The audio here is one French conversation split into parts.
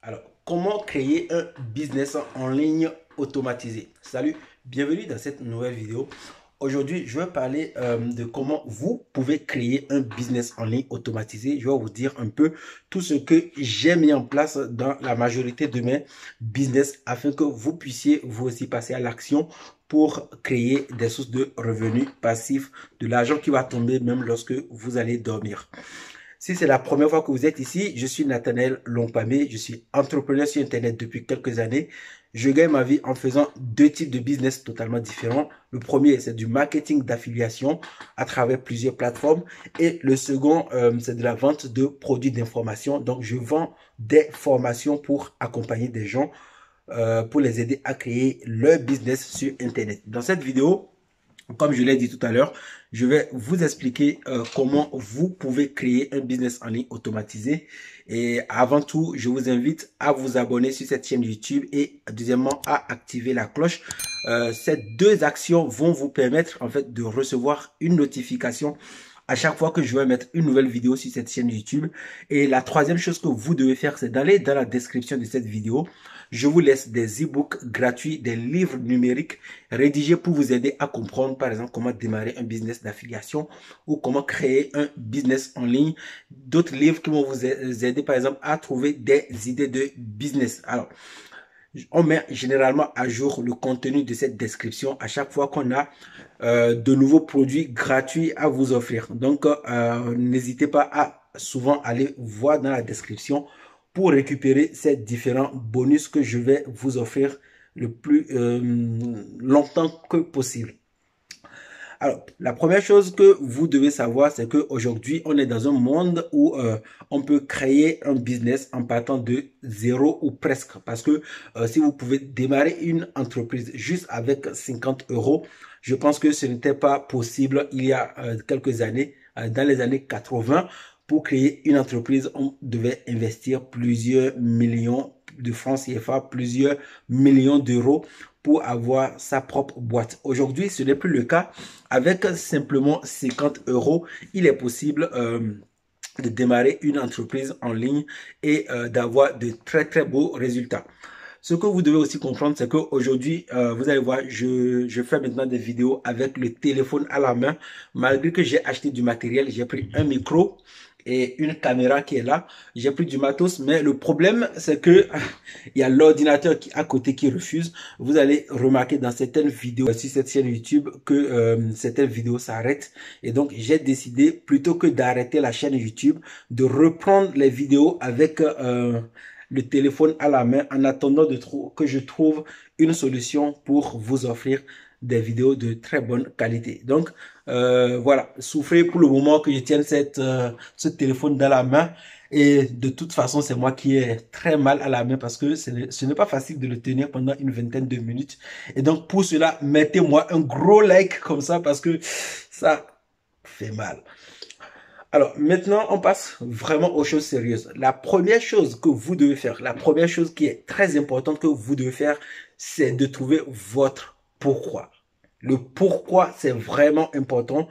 Alors, comment créer un business en ligne automatisé? Salut, bienvenue dans cette nouvelle vidéo. Aujourd'hui, je vais parler de comment vous pouvez créer un business en ligne automatisé. Je vais vous dire un peu tout ce que j'ai mis en place dans la majorité de mes business afin que vous puissiez vous aussi passer à l'action pour créer des sources de revenus passifs, de l'argent qui va tomber même lorsque vous allez dormir. Si c'est la première fois que vous êtes ici, je suis Nathanaël Lompamé, je suis entrepreneur sur Internet depuis quelques années. Je gagne ma vie en faisant deux types de business totalement différents. Le premier, c'est du marketing d'affiliation à travers plusieurs plateformes. Et le second, c'est de la vente de produits d'information. Donc, je vends des formations pour accompagner des gens, pour les aider à créer leur business sur Internet. Dans cette vidéo, comme je l'ai dit tout à l'heure, je vais vous expliquer comment vous pouvez créer un business en ligne automatisé. Et avant tout, je vous invite à vous abonner sur cette chaîne YouTube et deuxièmement à activer la cloche. Ces deux actions vont vous permettre en fait de recevoir une notification à chaque fois que je vais mettre une nouvelle vidéo sur cette chaîne YouTube. Et la troisième chose que vous devez faire, c'est d'aller dans la description de cette vidéo. Je vous laisse des e-books gratuits, des livres numériques rédigés pour vous aider à comprendre, par exemple, comment démarrer un business d'affiliation ou comment créer un business en ligne. D'autres livres qui vont vous aider, par exemple, à trouver des idées de business. Alors, on met généralement à jour le contenu de cette description à chaque fois qu'on a de nouveaux produits gratuits à vous offrir. Donc, n'hésitez pas à souvent aller voir dans la description pour récupérer ces différents bonus que je vais vous offrir le plus longtemps que possible. Alors, la première chose que vous devez savoir, c'est qu'aujourd'hui, on est dans un monde où on peut créer un business en partant de zéro ou presque. Parce que si vous pouvez démarrer une entreprise juste avec 50 euros, je pense que ce n'était pas possible il y a quelques années, dans les années 80. Pour créer une entreprise, on devait investir plusieurs millions de francs CFA, plusieurs millions d'euros pour avoir sa propre boîte. Aujourd'hui, ce n'est plus le cas. Avec simplement 50 euros, il est possible de démarrer une entreprise en ligne et d'avoir de très très beaux résultats. Ce que vous devez aussi comprendre, c'est qu'aujourd'hui, vous allez voir, je fais maintenant des vidéos avec le téléphone à la main. Malgré que j'ai acheté du matériel, j'ai pris un micro et une caméra qui est là. J'ai pris du matos, mais le problème, c'est que il y a l'ordinateur qui à côté qui refuse. Vous allez remarquer dans certaines vidéos sur cette chaîne YouTube que certaines vidéos s'arrêtent. Et donc, j'ai décidé, plutôt que d'arrêter la chaîne YouTube, de reprendre les vidéos avec le téléphone à la main en attendant que je trouve une solution pour vous offrir des vidéos de très bonne qualité. Donc, voilà, souffrez pour le moment que je tienne ce téléphone dans la main. Et de toute façon, c'est moi qui ai très mal à la main parce que ce n'est pas facile de le tenir pendant une vingtaine de minutes. Et donc, pour cela, mettez-moi un gros like comme ça parce que ça fait mal. Alors, maintenant, on passe vraiment aux choses sérieuses. La première chose que vous devez faire, la première chose qui est très importante que vous devez faire, c'est de trouver votre pourquoi. Le pourquoi, c'est vraiment important.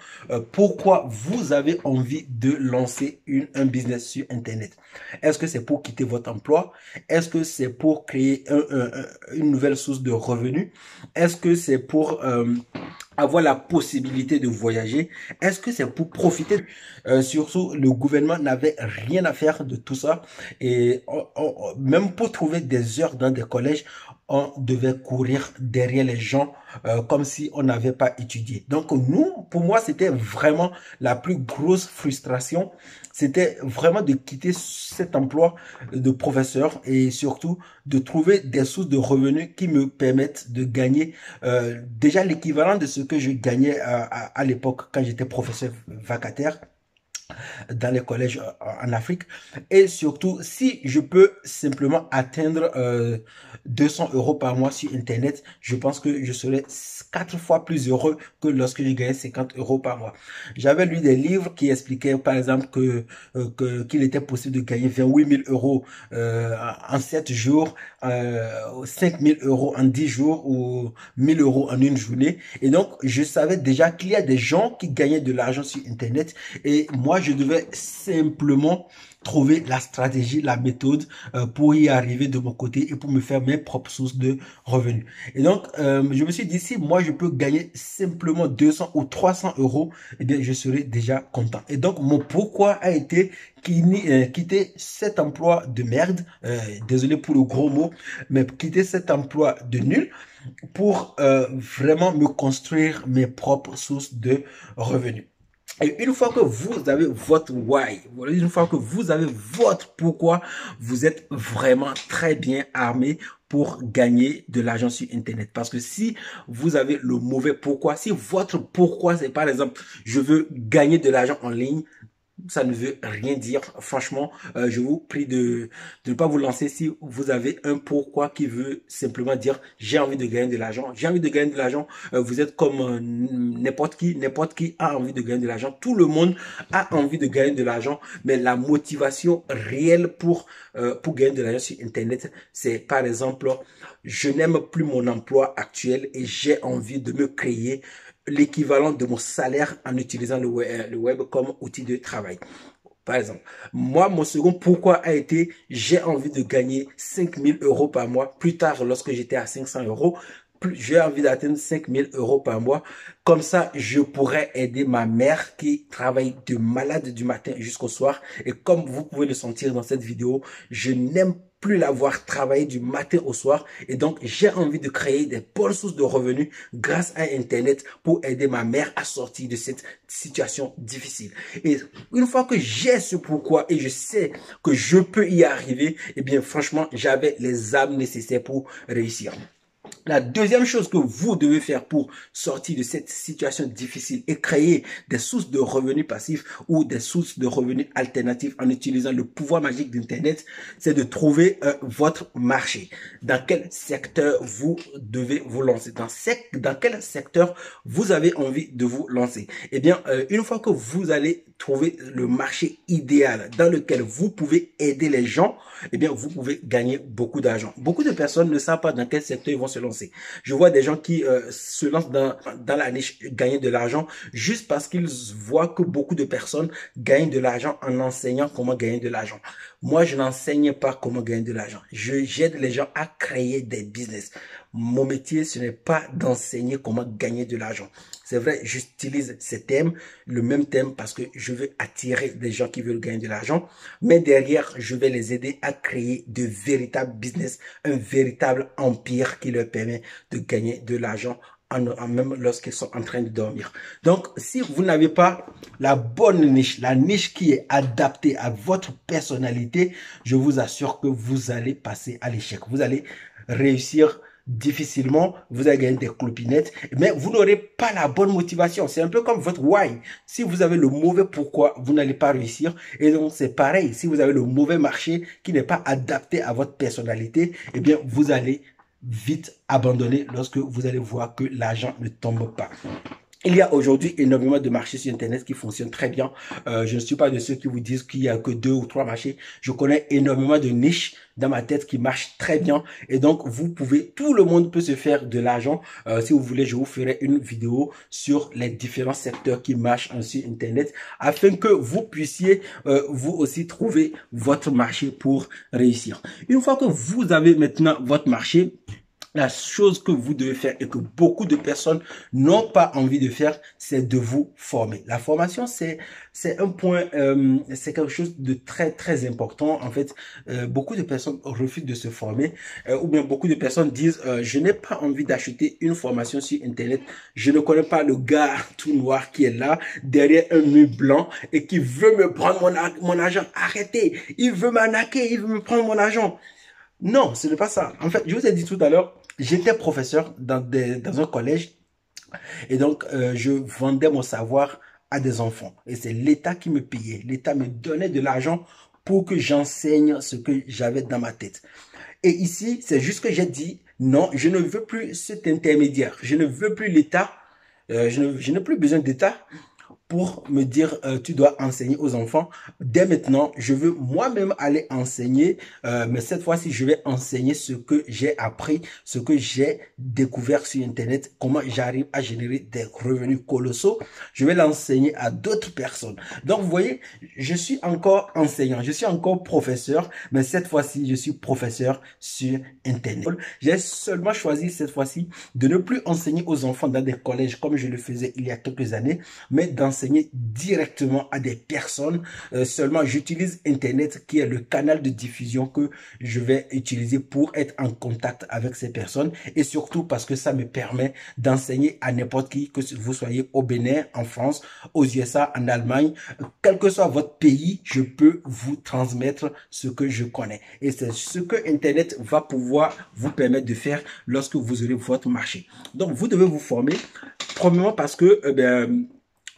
Pourquoi vous avez envie de lancer un business sur Internet? Est-ce que c'est pour quitter votre emploi? Est-ce que c'est pour créer une nouvelle source de revenus? Est-ce que c'est pour avoir la possibilité de voyager? Est-ce que c'est pour profiter? Surtout, le gouvernement n'avait rien à faire de tout ça. Et même pour trouver des heures dans des collèges, on devait courir derrière les gens comme si on n'avait pas étudié. Donc pour moi, c'était vraiment la plus grosse frustration. C'était vraiment de quitter cet emploi de professeur et surtout de trouver des sources de revenus qui me permettent de gagner déjà l'équivalent de ce que je gagnais à l'époque quand j'étais professeur vacataire dans les collèges en Afrique. Et surtout, si je peux simplement atteindre 200 euros par mois sur Internet, je pense que je serais 4 fois plus heureux que lorsque je gagnais 50 euros par mois. J'avais lu des livres qui expliquaient, par exemple, qu'il était possible de gagner 28 000 euros en 7 jours, 5 000 euros en 10 jours ou 1 000 euros en une journée. Et donc, je savais déjà qu'il y a des gens qui gagnaient de l'argent sur Internet. Et moi, moi, je devais simplement trouver la stratégie, la méthode pour y arriver de mon côté et pour me faire mes propres sources de revenus. Et donc, je me suis dit, si moi, je peux gagner simplement 200 ou 300 euros, eh bien, je serai déjà content. Et donc, mon pourquoi a été quitter cet emploi de merde, désolé pour le gros mot, mais quitter cet emploi de nul pour vraiment me construire mes propres sources de revenus. Et une fois que vous avez votre why, une fois que vous avez votre pourquoi, vous êtes vraiment très bien armé pour gagner de l'argent sur Internet. Parce que si vous avez le mauvais pourquoi, si votre pourquoi c'est par exemple, je veux gagner de l'argent en ligne, ça ne veut rien dire. Franchement, je vous prie de ne pas vous lancer si vous avez un pourquoi qui veut simplement dire j'ai envie de gagner de l'argent. J'ai envie de gagner de l'argent. Vous êtes comme n'importe qui a envie de gagner de l'argent. Tout le monde a envie de gagner de l'argent, mais la motivation réelle pour gagner de l'argent sur Internet, c'est par exemple, je n'aime plus mon emploi actuel et j'ai envie de me créer l'équivalent de mon salaire en utilisant le web comme outil de travail. Par exemple, moi, mon second pourquoi a été, j'ai envie de gagner 5 000 euros par mois. Plus tard, lorsque j'étais à 500 euros, j'ai envie d'atteindre 5 000 euros par mois. Comme ça, je pourrais aider ma mère qui travaille de malade du matin jusqu'au soir. Et comme vous pouvez le sentir dans cette vidéo, je n'aime plus la voir travailler du matin au soir. Et donc, j'ai envie de créer des bonnes sources de revenus grâce à Internet pour aider ma mère à sortir de cette situation difficile. Et une fois que j'ai ce pourquoi et je sais que je peux y arriver, eh bien, franchement, j'avais les armes nécessaires pour réussir. La deuxième chose que vous devez faire pour sortir de cette situation difficile et créer des sources de revenus passifs ou des sources de revenus alternatifs en utilisant le pouvoir magique d'Internet, c'est de trouver votre marché. Dans quel secteur vous devez vous lancer? Dans quel secteur vous avez envie de vous lancer? Eh bien, une fois que vous allez trouver le marché idéal dans lequel vous pouvez aider les gens, eh bien, vous pouvez gagner beaucoup d'argent. Beaucoup de personnes ne savent pas dans quel secteur ils vont se lancer. Je vois des gens qui se lancent dans la niche gagner de l'argent juste parce qu'ils voient que beaucoup de personnes gagnent de l'argent en enseignant comment gagner de l'argent. Moi, je n'enseigne pas comment gagner de l'argent. J'aide les gens à créer des business. Mon métier, ce n'est pas d'enseigner comment gagner de l'argent. C'est vrai, j'utilise ces thèmes, le même thème parce que je veux attirer des gens qui veulent gagner de l'argent. Mais derrière, je vais les aider à créer de véritables business, un véritable empire qui leur permet de gagner de l'argent même lorsqu'ils sont en train de dormir. Donc, si vous n'avez pas la bonne niche, la niche qui est adaptée à votre personnalité, je vous assure que vous allez passer à l'échec. Vous allez réussir difficilement, vous allez gagner des clopinettes, mais vous n'aurez pas la bonne motivation. C'est un peu comme votre why. Si vous avez le mauvais pourquoi, vous n'allez pas réussir. Et donc, c'est pareil. Si vous avez le mauvais marché qui n'est pas adapté à votre personnalité, eh bien, vous allez vite abandonner lorsque vous allez voir que l'argent ne tombe pas. Il y a aujourd'hui énormément de marchés sur Internet qui fonctionnent très bien. Je ne suis pas de ceux qui vous disent qu'il y a que 2 ou 3 marchés. Je connais énormément de niches dans ma tête qui marchent très bien. Et donc, tout le monde peut se faire de l'argent. Si vous voulez, je vous ferai une vidéo sur les différents secteurs qui marchent sur Internet afin que vous puissiez vous aussi trouver votre marché pour réussir. Une fois que vous avez maintenant votre marché, la chose que vous devez faire et que beaucoup de personnes n'ont pas envie de faire, c'est de vous former. La formation, c'est un point, c'est quelque chose de très, très important. En fait, beaucoup de personnes refusent de se former ou bien beaucoup de personnes disent, je n'ai pas envie d'acheter une formation sur Internet. Je ne connais pas le gars tout noir qui est là, derrière un mur blanc et qui veut me prendre mon argent. Arrêtez, il veut m'arnaquer, il veut me prendre mon argent. Non, ce n'est pas ça. En fait, je vous ai dit tout à l'heure, j'étais professeur dans un collège et donc je vendais mon savoir à des enfants. Et c'est l'État qui me payait. L'État me donnait de l'argent pour que j'enseigne ce que j'avais dans ma tête. Et ici, c'est juste que j'ai dit, non, je ne veux plus cet intermédiaire. Je ne veux plus l'État. Je n'ai plus besoin d'État pour me dire tu dois enseigner aux enfants. Dès maintenant, je veux moi-même aller enseigner, mais cette fois-ci, je vais enseigner ce que j'ai appris, ce que j'ai découvert sur Internet, comment j'arrive à générer des revenus colossaux. Je vais l'enseigner à d'autres personnes. Donc, vous voyez, je suis encore enseignant, je suis encore professeur, mais cette fois-ci, je suis professeur sur Internet. J'ai seulement choisi cette fois-ci de ne plus enseigner aux enfants dans des collèges comme je le faisais il y a quelques années, mais d'enseigner directement à des personnes. Seulement, j'utilise Internet qui est le canal de diffusion que je vais utiliser pour être en contact avec ces personnes et surtout parce que ça me permet d'enseigner à n'importe qui, que vous soyez au Bénin, en France, aux USA, en Allemagne, quel que soit votre pays, je peux vous transmettre ce que je connais. Et c'est ce que Internet va pouvoir vous permettre de faire lorsque vous aurez votre marché. Donc, vous devez vous former, premièrement parce que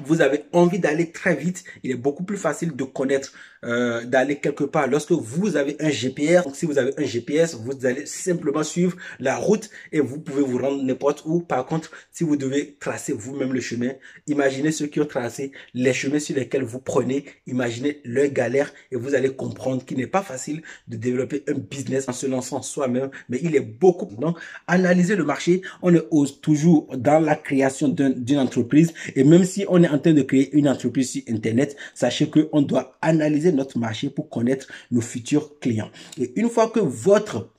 vous avez envie d'aller très vite. Il est beaucoup plus facile de connaître, d'aller quelque part lorsque vous avez un GPS. Donc, si vous avez un GPS, vous allez simplement suivre la route et vous pouvez vous rendre n'importe où. Par contre, si vous devez tracer vous-même le chemin, imaginez ceux qui ont tracé les chemins sur lesquels vous prenez, imaginez leur galère et vous allez comprendre qu'il n'est pas facile de développer un business en se lançant soi-même, mais il est beaucoup. Donc, analyser le marché, on est toujours dans la création d'une entreprise et même si on est en train de créer une entreprise sur Internet, sachez qu'on doit analyser notre marché pour connaître nos futurs clients. Et une fois que votre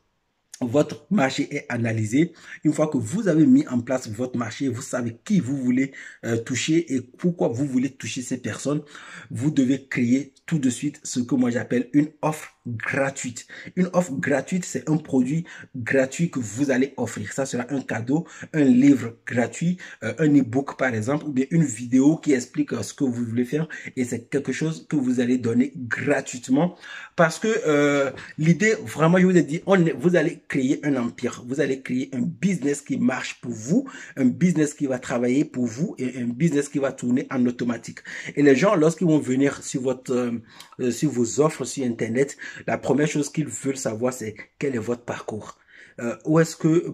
marché est analysé, une fois que vous avez mis en place votre marché, vous savez qui vous voulez toucher et pourquoi vous voulez toucher ces personnes, vous devez créer tout de suite ce que moi j'appelle une offre gratuite. Une offre gratuite, c'est un produit gratuit que vous allez offrir. Ça sera un cadeau, un livre gratuit, un e-book par exemple, ou bien une vidéo qui explique ce que vous voulez faire et c'est quelque chose que vous allez donner gratuitement parce que l'idée, vraiment, je vous ai dit, vous allez créer un empire, vous allez créer un business qui marche pour vous, un business qui va travailler pour vous et un business qui va tourner en automatique. Et les gens, lorsqu'ils vont venir sur sur vos offres sur Internet, la première chose qu'ils veulent savoir, c'est quel est votre parcours.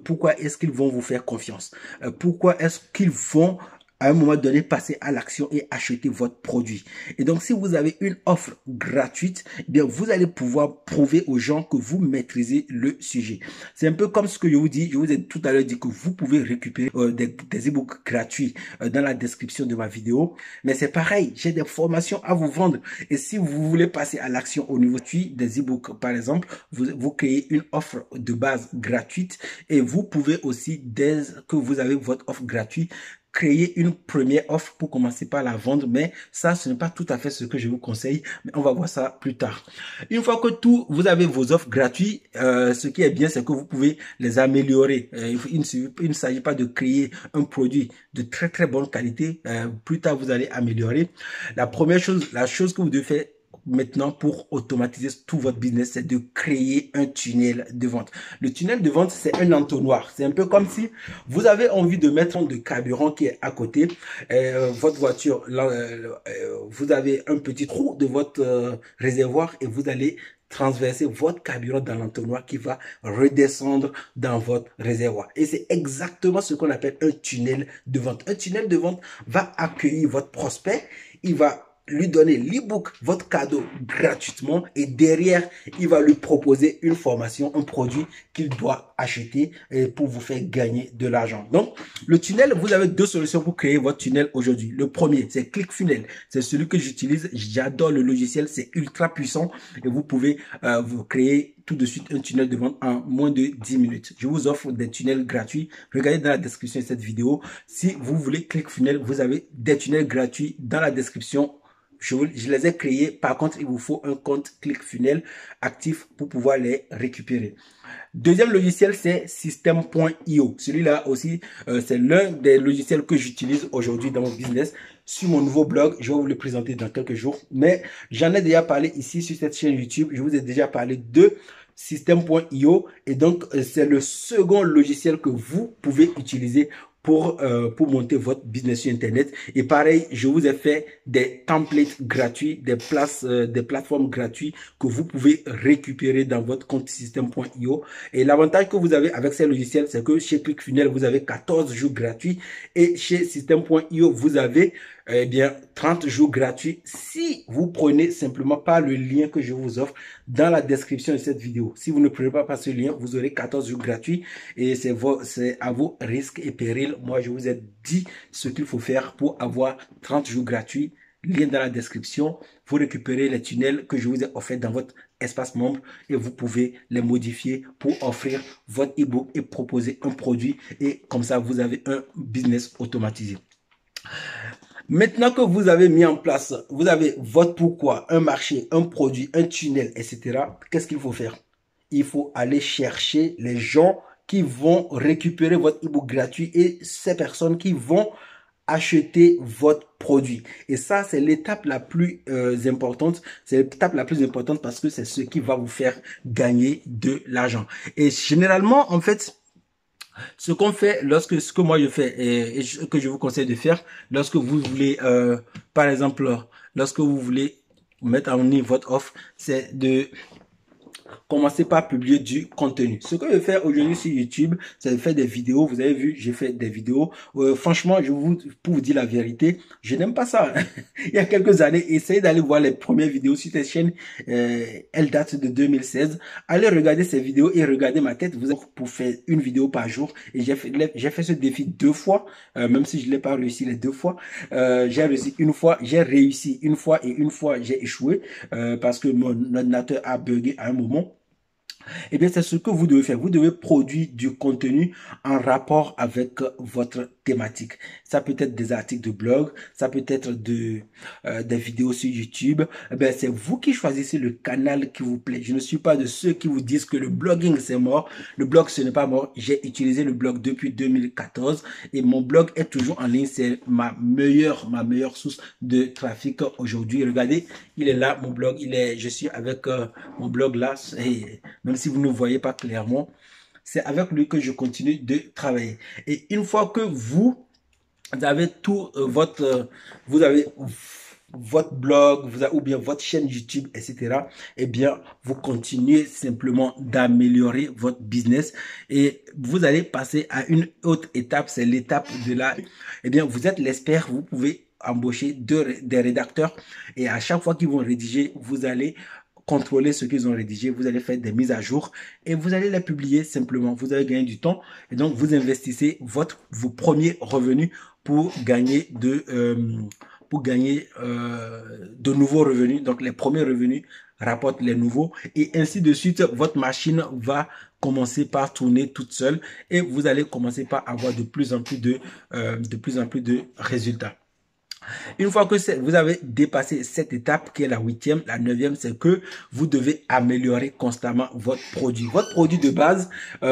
Pourquoi est-ce qu'ils vont vous faire confiance? Pourquoi est-ce qu'ils vont à un moment donné, passer à l'action et acheter votre produit. Et donc, si vous avez une offre gratuite, eh bien, vous allez pouvoir prouver aux gens que vous maîtrisez le sujet. C'est un peu comme ce que je vous dis. Je vous ai tout à l'heure dit que vous pouvez récupérer des e-books gratuits dans la description de ma vidéo. Mais c'est pareil, j'ai des formations à vous vendre. Et si vous voulez passer à l'action au niveau des e-books, par exemple, vous créez une offre de base gratuite et vous pouvez aussi, dès que vous avez votre offre gratuite, créer une première offre pour commencer par la vendre, mais ça, ce n'est pas tout à fait ce que je vous conseille, mais on va voir ça plus tard. Une fois que vous avez vos offres gratuites, ce qui est bien, c'est que vous pouvez les améliorer. Il ne s'agit pas de créer un produit de très très bonne qualité. Plus tard, vous allez améliorer. La chose que vous devez faire maintenant pour automatiser tout votre business, c'est de créer un tunnel de vente. Le tunnel de vente, c'est un entonnoir. C'est un peu comme si vous avez envie de mettre de carburant qui est à côté. Votre voiture, vous avez un petit trou de votre réservoir et vous allez transverser votre carburant dans l'entonnoir qui va redescendre dans votre réservoir. Et c'est exactement ce qu'on appelle un tunnel de vente. Un tunnel de vente va accueillir votre prospect. Il va lui donner l'e-book, votre cadeau gratuitement et derrière, il va lui proposer une formation, un produit qu'il doit acheter pour vous faire gagner de l'argent. Donc, le tunnel, vous avez deux solutions pour créer votre tunnel aujourd'hui. Le premier, c'est ClickFunnels. C'est celui que j'utilise. J'adore le logiciel. C'est ultra puissant et vous pouvez vous créer tout de suite un tunnel de vente en moins de 10 minutes. Je vous offre des tunnels gratuits. Regardez dans la description de cette vidéo. Si vous voulez ClickFunnels, vous avez des tunnels gratuits dans la description. Je les ai créés. Par contre, il vous faut un compte ClickFunnels actif pour pouvoir les récupérer. Deuxième logiciel, c'est System.io. Celui-là aussi, c'est l'un des logiciels que j'utilise aujourd'hui dans mon business. Sur mon nouveau blog, je vais vous le présenter dans quelques jours. Mais j'en ai déjà parlé ici sur cette chaîne YouTube. Je vous ai déjà parlé de System.io. Et donc, c'est le second logiciel que vous pouvez utiliser pour monter votre business sur Internet. Et pareil, je vous ai fait des templates gratuits, des plateformes gratuites que vous pouvez récupérer dans votre compte System.io. Et l'avantage que vous avez avec ces logiciels, c'est que chez ClickFunnels, vous avez 14 jours gratuits et chez System.io, vous avez eh bien, 30 jours gratuits si vous prenez simplement pas le lien que je vous offre dans la description de cette vidéo. Si vous ne prenez pas ce lien, vous aurez 14 jours gratuits et c'est à vos risques et périls. Moi, je vous ai dit ce qu'il faut faire pour avoir 30 jours gratuits. Lien dans la description. Vous récupérez les tunnels que je vous ai offerts dans votre espace membre et vous pouvez les modifier pour offrir votre ebook et proposer un produit. Et comme ça, vous avez un business automatisé. Maintenant que vous avez mis en place, vous avez votre pourquoi, un marché, un produit, un tunnel, etc. Qu'est-ce qu'il faut faire? Il faut aller chercher les gens qui vont récupérer votre ebook gratuit et ces personnes qui vont acheter votre produit. Et ça, c'est l'étape la plus importante. C'est l'étape la plus importante parce que c'est ce qui va vous faire gagner de l'argent. Et généralement, en fait, ce qu'on fait ce que moi je fais et que je vous conseille de faire lorsque vous voulez, par exemple, lorsque vous voulez mettre en ligne votre offre, c'est de commencez par publier du contenu. Ce que je fais aujourd'hui sur YouTube, c'est de faire des vidéos. Vous avez vu, j'ai fait des vidéos. Franchement, pour vous dire la vérité, je n'aime pas ça. Il y a quelques années, essayez d'aller voir les premières vidéos sur cette chaîne. Elles datent de 2016. Allez regarder ces vidéos et regardez ma tête. Vous avez pour faire une vidéo par jour. Et j'ai fait ce défi 2 fois, même si je l'ai pas réussi les 2 fois. J'ai réussi une fois, j'ai réussi une fois et une fois j'ai échoué parce que mon ordinateur a bugué à un moment. Eh bien, c'est ce que vous devez faire. Vous devez produire du contenu en rapport avec votre thématique. Ça peut être des articles de blog, ça peut être des vidéos sur YouTube. Eh bien, c'est vous qui choisissez le canal qui vous plaît. Je ne suis pas de ceux qui vous disent que le blogging c'est mort. Le blog ce n'est pas mort. J'ai utilisé le blog depuis 2014 et mon blog est toujours en ligne. C'est ma meilleure source de trafic aujourd'hui. Regardez, il est là, mon blog. Je suis avec mon blog là. Même si vous ne voyez pas clairement, c'est avec lui que je continue de travailler. Et une fois que vous avez tout vous avez votre blog, ou bien votre chaîne YouTube, etc. Eh bien, vous continuez simplement d'améliorer votre business et vous allez passer à une autre étape, c'est l'étape de la... Eh bien, vous êtes l'expert, vous pouvez embaucher des rédacteurs et à chaque fois qu'ils vont rédiger, vous allez contrôler ce qu'ils ont rédigé, vous allez faire des mises à jour et vous allez les publier simplement. Vous allez gagner du temps et donc vous investissez vos premiers revenus pour gagner de nouveaux revenus. Donc les premiers revenus rapportent les nouveaux et ainsi de suite. Votre machine va commencer par tourner toute seule et vous allez commencer par avoir de plus en plus de résultats. Une fois que vous avez dépassé cette étape qui est la 8e, la 9e, c'est que vous devez améliorer constamment votre produit. Votre produit de base,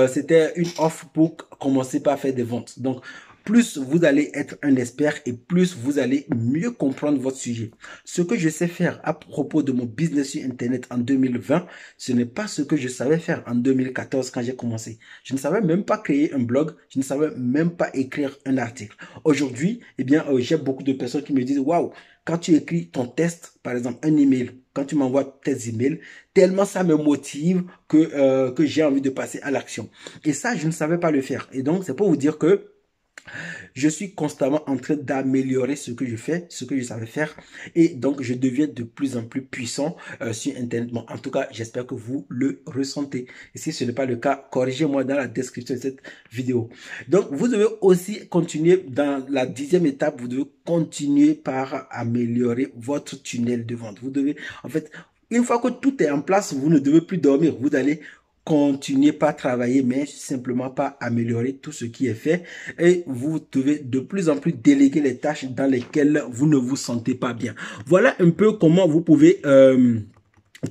c'était une offre pour commencer par faire des ventes. Donc, plus vous allez être un expert et plus vous allez mieux comprendre votre sujet. Ce que je sais faire à propos de mon business sur Internet en 2020, ce n'est pas ce que je savais faire en 2014 quand j'ai commencé. Je ne savais même pas créer un blog, je ne savais même pas écrire un article. Aujourd'hui, eh bien, j'ai beaucoup de personnes qui me disent, waouh, quand tu écris ton test, par exemple, un email, quand tu m'envoies tes emails, tellement ça me motive que j'ai envie de passer à l'action. Et ça, je ne savais pas le faire. Et donc, c'est pour vous dire que je suis constamment en train d'améliorer ce que je fais, ce que je savais faire. Et donc, je deviens de plus en plus puissant sur Internet. Bon, en tout cas, j'espère que vous le ressentez. Et si ce n'est pas le cas, corrigez-moi dans la description de cette vidéo. Donc, vous devez aussi continuer dans la 10e étape. Vous devez continuer par améliorer votre tunnel de vente. Vous devez, en fait, une fois que tout est en place, vous ne devez plus dormir. Vous allez continuez pas à travailler, mais simplement pas améliorer tout ce qui est fait. Et vous devez de plus en plus déléguer les tâches dans lesquelles vous ne vous sentez pas bien. Voilà un peu comment vous pouvez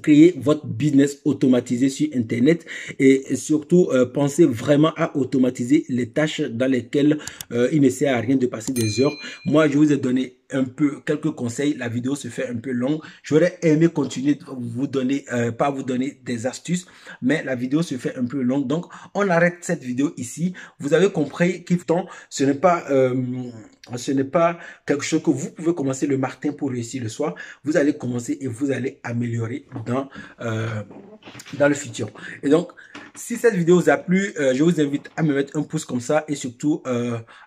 créer votre business automatisé sur Internet et surtout pensez vraiment à automatiser les tâches dans lesquelles il ne sert à rien de passer des heures. Moi, je vous ai donné quelques conseils. La vidéo se fait un peu longue. J'aurais aimé continuer de vous donner, pas vous donner des astuces, mais la vidéo se fait un peu longue. Donc, on arrête cette vidéo ici. Vous avez compris qu'il ce n'est pas quelque chose que vous pouvez commencer le matin pour réussir le soir. Vous allez commencer et vous allez améliorer dans le futur. Et donc, si cette vidéo vous a plu, je vous invite à me mettre un pouce comme ça et surtout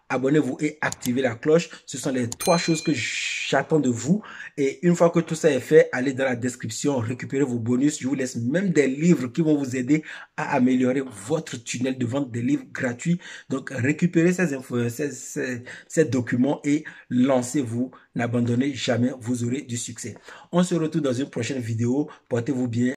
abonnez-vous et activez la cloche. Ce sont les 3 choses que j'attends de vous. Et une fois que tout ça est fait, allez dans la description, récupérez vos bonus. Je vous laisse même des livres qui vont vous aider à améliorer votre tunnel de vente, des livres gratuits. Donc récupérez ces infos, ces documents et lancez-vous. N'abandonnez jamais, vous aurez du succès. On se retrouve dans une prochaine vidéo. Portez-vous bien.